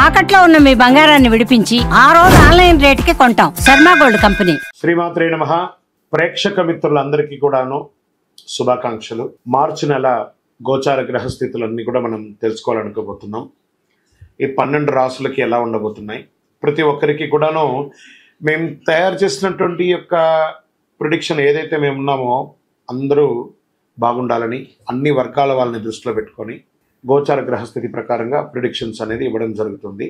తాకట్లో ఉన్న మీ బంగారాన్ని విడిపించి ఆ రోజు ఆన్లైన్ రేటుకి కొంటాం. Sharma gold company. శ్రీమాత్రే నమః. ప్రేక్షక మిత్రులందరికీ కూడాను శుభాకాంక్షలు. మార్చి నెల గోచార గ్రహస్థితులన్నీ కూడా మనం తెలుసుకోవాలనుకోబోతున్నాం. ఈ 12 రాసులకి ఎలా ఉండబోతున్నాయి, ప్రతి ఒక్కరికి కూడాను మేము తయారు చేసినటువంటి యొక్క ప్రిడిక్షన్ ఏదైతే మేము ఉన్నామో అందరూ బాగుండాలని అన్ని వర్గాల వాళ్ళని దృష్టిలో పెట్టుకొని గోచార గ్రహస్థితి ప్రకారంగా ప్రిడిక్షన్స్ అనేది ఇవ్వడం జరుగుతుంది.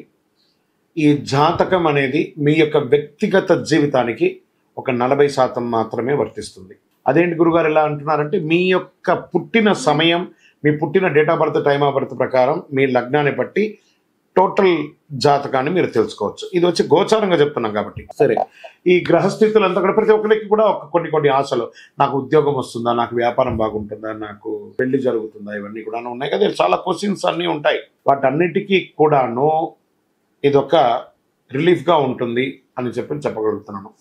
ఈ జాతకం అనేది మీ యొక్క వ్యక్తిగత జీవితానికి ఒక 40% మాత్రమే వర్తిస్తుంది. అదేంటి గురుగారు ఎలా అంటున్నారంటే, మీ యొక్క పుట్టిన సమయం, మీ పుట్టిన date of birth, time of birth ప్రకారం మీ లగ్నాన్ని బట్టి టోటల్ జాతకాన్ని మీరు తెలుసుకోవచ్చు. ఇది వచ్చి గోచారంగా చెప్తున్నాం కాబట్టి. సరే, ఈ గ్రహస్థితులు అంతా కూడా ప్రతి ఒక్కరికి కూడా కొన్ని ఆశలు, నాకు ఉద్యోగం వస్తుందా, నాకు వ్యాపారం బాగుంటుందా, నాకు పెళ్లి జరుగుతుందా, ఇవన్నీ కూడా ఉన్నాయి కదా. చాలా క్వశ్చన్స్ అన్నీ ఉంటాయి. వాటన్నిటికీ కూడాను ఇదొక రిలీఫ్గా ఉంటుంది అని చెప్పగలుగుతున్నాను.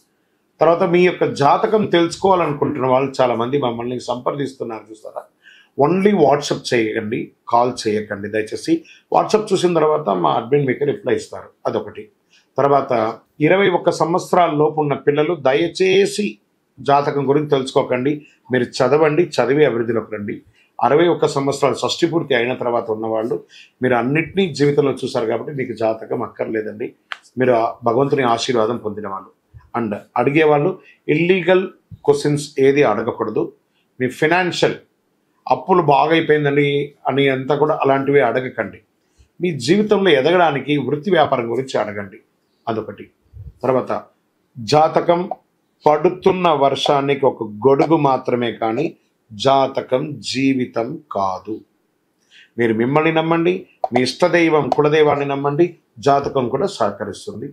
తర్వాత మీ యొక్క జాతకం తెలుసుకోవాలనుకుంటున్న వాళ్ళు చాలామంది మమ్మల్ని సంప్రదిస్తున్నారు, చూస్తారా. ఓన్లీ వాట్సాప్ చేయకండి, కాల్ చేయకండి దయచేసి. వాట్సాప్ చూసిన తర్వాత మా అడ్మిన్ మీకు రిప్లై ఇస్తారు, అదొకటి. తర్వాత 21 సంవత్సరాల లోపు ఉన్న పిల్లలు దయచేసి జాతకం గురించి తెలుసుకోకండి. మీరు చదవండి, చదివి అభివృద్ధిలోకి రండి. 61 సంవత్సరాలు షష్ఠి పూర్తి అయిన తర్వాత ఉన్నవాళ్ళు మీరు అన్నింటినీ జీవితంలో చూసారు కాబట్టి మీకు జాతకం అక్కర్లేదండి. మీరు భగవంతుని ఆశీర్వాదం పొందిన వాళ్ళు. అండ్ అడిగేవాళ్ళు ఇల్లీగల్ క్వశ్చన్స్ ఏది అడగకూడదు. మీ ఫినాన్షియల్ అప్పులు బాగైపోయిందండి అని అంతా కూడా అలాంటివి అడగకండి. మీ జీవితంలో ఎదగడానికి వృత్తి వ్యాపారం గురించి అడగండి, అదొకటి. తర్వాత జాతకం పడుతున్న వర్షానికి ఒక గొడుగు మాత్రమే కానీ జాతకం జీవితం కాదు. మీరు మిమ్మల్ని నమ్మండి, మీ ఇష్టదైవం కులదైవాన్ని నమ్మండి, జాతకం కూడా సహకరిస్తుంది.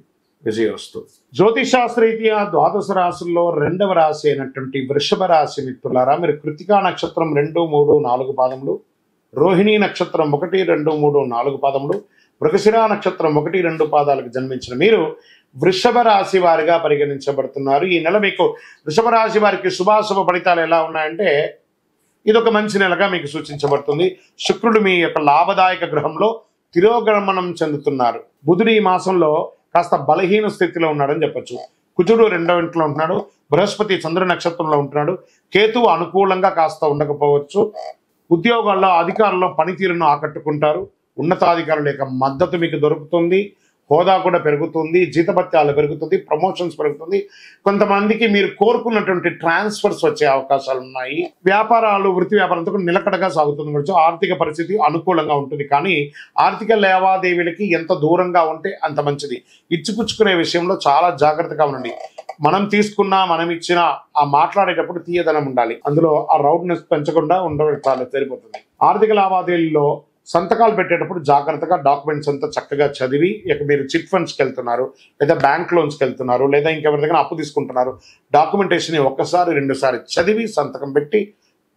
విజయోస్తు. జ్యోతిషాస్త్రరీత్యా 12 రాశుల్లో 2వ రాశి అయినటువంటి వృషభ రాశి మిత్రులారా, మీరు కృతికా నక్షత్రం 2, 3, 4 పాదములు, రోహిణీ నక్షత్రం 1, 2, 3, 4 పాదములు, మృగశిర నక్షత్రం 1, 2 పాదాలకు జన్మించిన మీరు వృషభ రాశి వారిగా పరిగణించబడుతున్నారు. ఈ నెల మీకు వృషభ రాశి వారికి శుభాశుభ ఫలితాలు ఎలా ఉన్నాయంటే, ఇదొక మంచి నెలగా మీకు సూచించబడుతుంది. శుక్రుడు మీ యొక్క లాభదాయక గ్రహంలో తిరోగమనం చెందుతున్నారు. బుధుడు ఈ మాసంలో కాస్త బలహీన స్థితిలో ఉన్నాడని చెప్పచ్చు. కుజుడు 2వ ఇంట్లో ఉంటున్నాడు. బృహస్పతి చంద్ర నక్షత్రంలో ఉంటున్నాడు. కేతువు అనుకూలంగా కాస్త ఉండకపోవచ్చు. ఉద్యోగాల్లో అధికారుల్లో పనితీరును ఆకట్టుకుంటారు. ఉన్నతాధికారుల యొక్క మద్దతు మీకు దొరుకుతుంది. హోదా కూడా పెరుగుతుంది, జీతభత్యాలు పెరుగుతుంది, ప్రమోషన్స్ పెరుగుతుంది. కొంతమందికి మీరు కోరుకున్నటువంటి ట్రాన్స్ఫర్స్ వచ్చే అవకాశాలు ఉన్నాయి. వ్యాపారాలు, వృత్తి వ్యాపారంతో నిలకడగా సాగుతుంది. ఆర్థిక పరిస్థితి అనుకూలంగా ఉంటుంది. కానీ ఆర్థిక లావాదేవీలకి ఎంత దూరంగా ఉంటే అంత మంచిది. ఇచ్చిపుచ్చుకునే విషయంలో చాలా జాగ్రత్తగా ఉండండి. మనం తీసుకున్నా, మనం ఇచ్చినా ఆ మాట్లాడేటప్పుడు తీయదనం ఉండాలి. అందులో ఆ రౌడ్నెస్ పెంచకుండా ఉండడం చాలా సరిపోతుంది. ఆర్థిక లావాదేవీల్లో సంతకాలు పెట్టేటప్పుడు జాగ్రత్తగా డాక్యుమెంట్స్ అంతా చక్కగా చదివి, ఇక మీరు చిట్ ఫండ్స్కి వెళ్తున్నారు, లేదా బ్యాంక్ లోన్స్కి వెళ్తున్నారు, లేదా ఇంకెవరి దగ్గర అప్పు తీసుకుంటున్నారు, డాక్యుమెంటేషన్ 1, 2 సారి చదివి సంతకం పెట్టి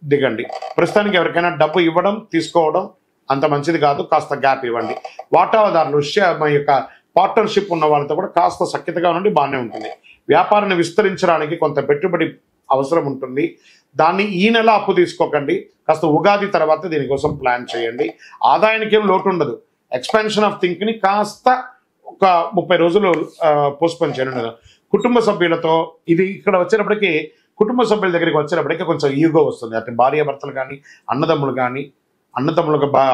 దిగండి. ప్రస్తుతానికి ఎవరికైనా డబ్బు ఇవ్వడం, తీసుకోవడం అంత మంచిది కాదు. కాస్త గ్యాప్ ఇవ్వండి. వాటాదారులు, మా యొక్క పార్ట్నర్షిప్ ఉన్న వాళ్ళతో కూడా కాస్త సఖ్యతగా ఉండి బాగానే ఉంటుంది. వ్యాపారాన్ని విస్తరించడానికి కొంత పెట్టుబడి అవసరం ఉంటుంది. దాన్ని ఈ నెల అప్పు తీసుకోకండి. కాస్త ఉగాది తర్వాత దీనికోసం ప్లాన్ చేయండి. ఆదాయానికి ఏం లోటు ఉండదు. ఎక్స్పాన్షన్ ఆఫ్ థింక్ని కాస్త ఒక 30 రోజులు పోస్ట్పోన్ చేయండి. కుటుంబ సభ్యులతో ఇది ఇక్కడ వచ్చేటప్పటికి, కుటుంబ సభ్యుల దగ్గరికి వచ్చేటప్పటికి కొంచెం ఈగో వస్తుంది. అంటే భార్యాభర్తలు కానీ, అన్నదమ్ములు కానీ,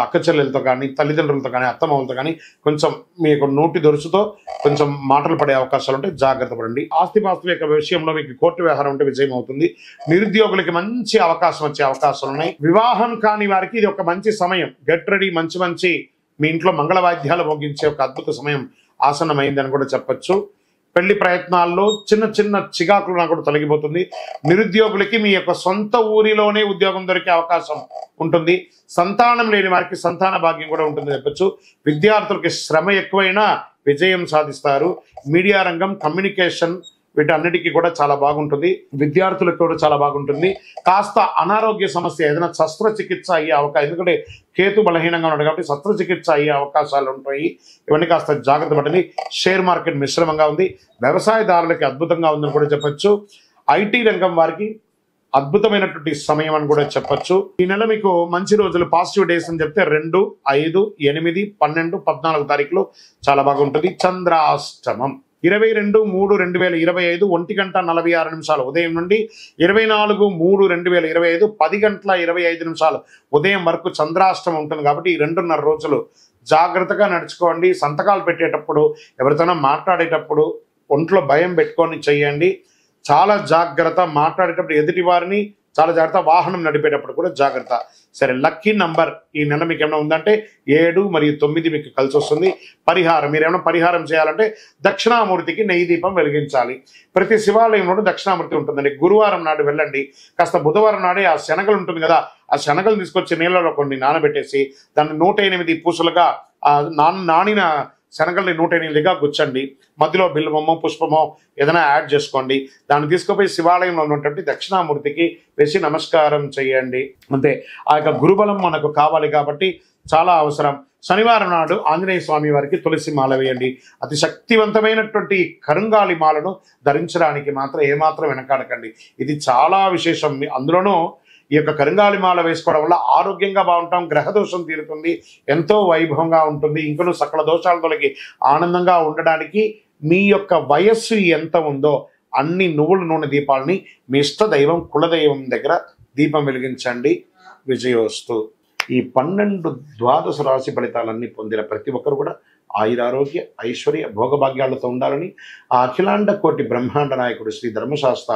అక్క చెల్లెలతో కానీ, తల్లిదండ్రులతో కానీ, అత్తమామలతో కానీ కొంచెం మీకు నోటి దొరుసుతో కొంచెం మాటలు పడే అవకాశాలు ఉంటే జాగ్రత్త పడండి. ఆస్తిపాస్తుల యొక్క విషయంలో మీకు కోర్టు వ్యవహారం ఉంటే విజయం అవుతుంది. నిరుద్యోగులకి మంచి అవకాశం వచ్చే అవకాశాలు ఉన్నాయి. వివాహం కాని వారికి ఇది ఒక మంచి సమయం. Get ready. మంచి మీ ఇంట్లో మంగళ వాయిద్యాలు భోగించే ఒక అద్భుత సమయం ఆసన్నమైందని కూడా చెప్పచ్చు. పెళ్లి ప్రయత్నాల్లో చిన్న చికాకులు కూడా తొలగిపోతుంది. నిరుద్యోగులకి మీ యొక్క సొంత ఊరిలోనే ఉద్యోగం దొరికే అవకాశం ఉంటుంది. సంతానం లేని వారికి సంతాన భాగ్యం కూడా ఉంటుంది చెప్పచ్చు. విద్యార్థులకి శ్రమ ఎక్కువైనా విజయం సాధిస్తారు. మీడియా రంగం, కమ్యూనికేషన్ వీటన్నిటికీ కూడా చాలా బాగుంటుంది. విద్యార్థులకు కూడా చాలా బాగుంటుంది. కాస్త అనారోగ్య సమస్య, ఏదైనా శస్త్రచికిత్స అయ్యే అవకాశం, ఎందుకంటే కేతు బలహీనంగా ఉన్నాడు కాబట్టి శస్త్రచికిత్స అయ్యే అవకాశాలు ఉంటాయి. ఇవన్నీ కాస్త జాగ్రత్త పడండి. షేర్ మార్కెట్ మిశ్రమంగా ఉంది. వ్యవసాయదారులకి అద్భుతంగా ఉందని కూడా చెప్పచ్చు. ఐటీ రంగం వారికి అద్భుతమైనటువంటి సమయం అని కూడా చెప్పొచ్చు. ఈ నెల మీకు మంచి రోజులు, పాజిటివ్ డేస్ అని చెప్తే 2, 5, 8, 12, 14 తారీఖులు చాలా బాగుంటుంది. చంద్రాష్టమం 22/3/2025 1:46 ఉదయం నుండి 24/3/2025 10:25 ఉదయం వరకు చంద్రాష్టమం ఉంటుంది. కాబట్టి ఈ 2.5 రోజులు జాగ్రత్తగా నడుచుకోండి. సంతకాలు పెట్టేటప్పుడు, ఎవరితోనో మాట్లాడేటప్పుడు ఒంట్లో భయం పెట్టుకొని చెయ్యండి. చాలా జాగ్రత్త. మాట్లాడేటప్పుడు ఎదుటి వారిని చాలా జాగ్రత్త. వాహనం నడిపేటప్పుడు కూడా జాగ్రత్త. సరే, లక్కీ నంబర్ ఈ నెల మీకు ఏమైనా ఉందంటే 7 మరియు 9 మీకు కలిసి వస్తుంది. పరిహారం, మీరు ఏమైనా పరిహారం చేయాలంటే దక్షిణామూర్తికి నెయ్యి దీపం వెలిగించాలి. ప్రతి శివాలయంలోనూ దక్షిణామూర్తి ఉంటుందండి. గురువారం నాడు వెళ్ళండి. కాస్త బుధవారం నాడే ఆ శనగలు ఉంటుంది కదా, ఆ శనగలు తీసుకొచ్చి నీళ్ళలో కొన్ని నానబెట్టేసి దాన్ని 108 పూసలుగా నానిన శనగల్ని 108గా గుచ్చండి. మధ్యలో బిల్వమో పుష్పమో ఏదైనా యాడ్ చేసుకోండి. దాన్ని తీసుకుపోయి శివాలయంలో ఉన్నటువంటి దక్షిణామూర్తికి వేసి నమస్కారం చేయండి. అంతే. ఆ యొక్క గురుబలం మనకు కావాలి కాబట్టి చాలా అవసరం. శనివారం నాడు ఆంజనేయ స్వామి వారికి తులసి మాల వేయండి. అతి శక్తివంతమైనటువంటి కరుంగాలి మాలను ధరించడానికి మాత్రం ఏమాత్రం వెనకాడకండి. ఇది చాలా విశేషం. అందులోనూ ఈ యొక్క కరుంగాలి మాల వేసుకోవడం వల్ల ఆరోగ్యంగా బాగుంటాం, గ్రహదోషం తీరుతుంది, ఎంతో వైభవంగా ఉంటుంది. ఇంకనూ సకల దోషాల తొలగి ఆనందంగా ఉండడానికి మీ యొక్క వయస్సు ఎంత ఉందో అన్ని నువ్వుల నూనె దీపాలని మీ ఇష్ట దైవం కులదైవం దగ్గర దీపం వెలిగించండి. విజయోస్తు. ఈ 12 ద్వాదశ రాశి ఫలితాలన్నీ పొందిన ప్రతి ఒక్కరు కూడా ఆయురారోగ్య ఐశ్వర్య భోగభాగ్యాలతో ఉండాలని ఆ అఖిలాండ కోటి బ్రహ్మాండ నాయకుడు శ్రీ ధర్మశాస్త్ర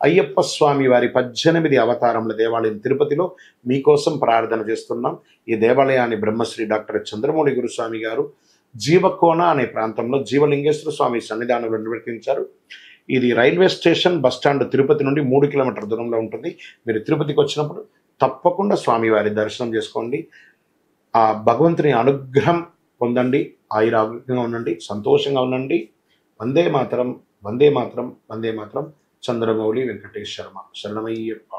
అయ్యప్ప స్వామి వారి 18 అవతారముల దేవాలయం తిరుపతిలో మీకోసం ప్రార్థన చేస్తున్నాం. ఈ దేవాలయాన్ని బ్రహ్మశ్రీ డాక్టర్ చంద్రమౌళి గురుస్వామి గారు జీవకోన అనే ప్రాంతంలో జీవలింగేశ్వర స్వామి సన్నిధానంలో నిర్వర్తించారు. ఇది రైల్వే స్టేషన్ బస్టాండ్ తిరుపతి నుండి 3 కిలోమీటర్ల దూరంలో ఉంటుంది. మీరు తిరుపతికి వచ్చినప్పుడు తప్పకుండా స్వామివారి దర్శనం చేసుకోండి. ఆ భగవంతుని అనుగ్రహం పొందండి. ఆయురారోగ్యంగా ఉండండి, సంతోషంగా ఉండండి. వందే మాతరం, వందే మాతరం, వందే మాతరం. చంద్రమౌళి వెంకటేష్ శర్మ. శరణమయ్యప్ప.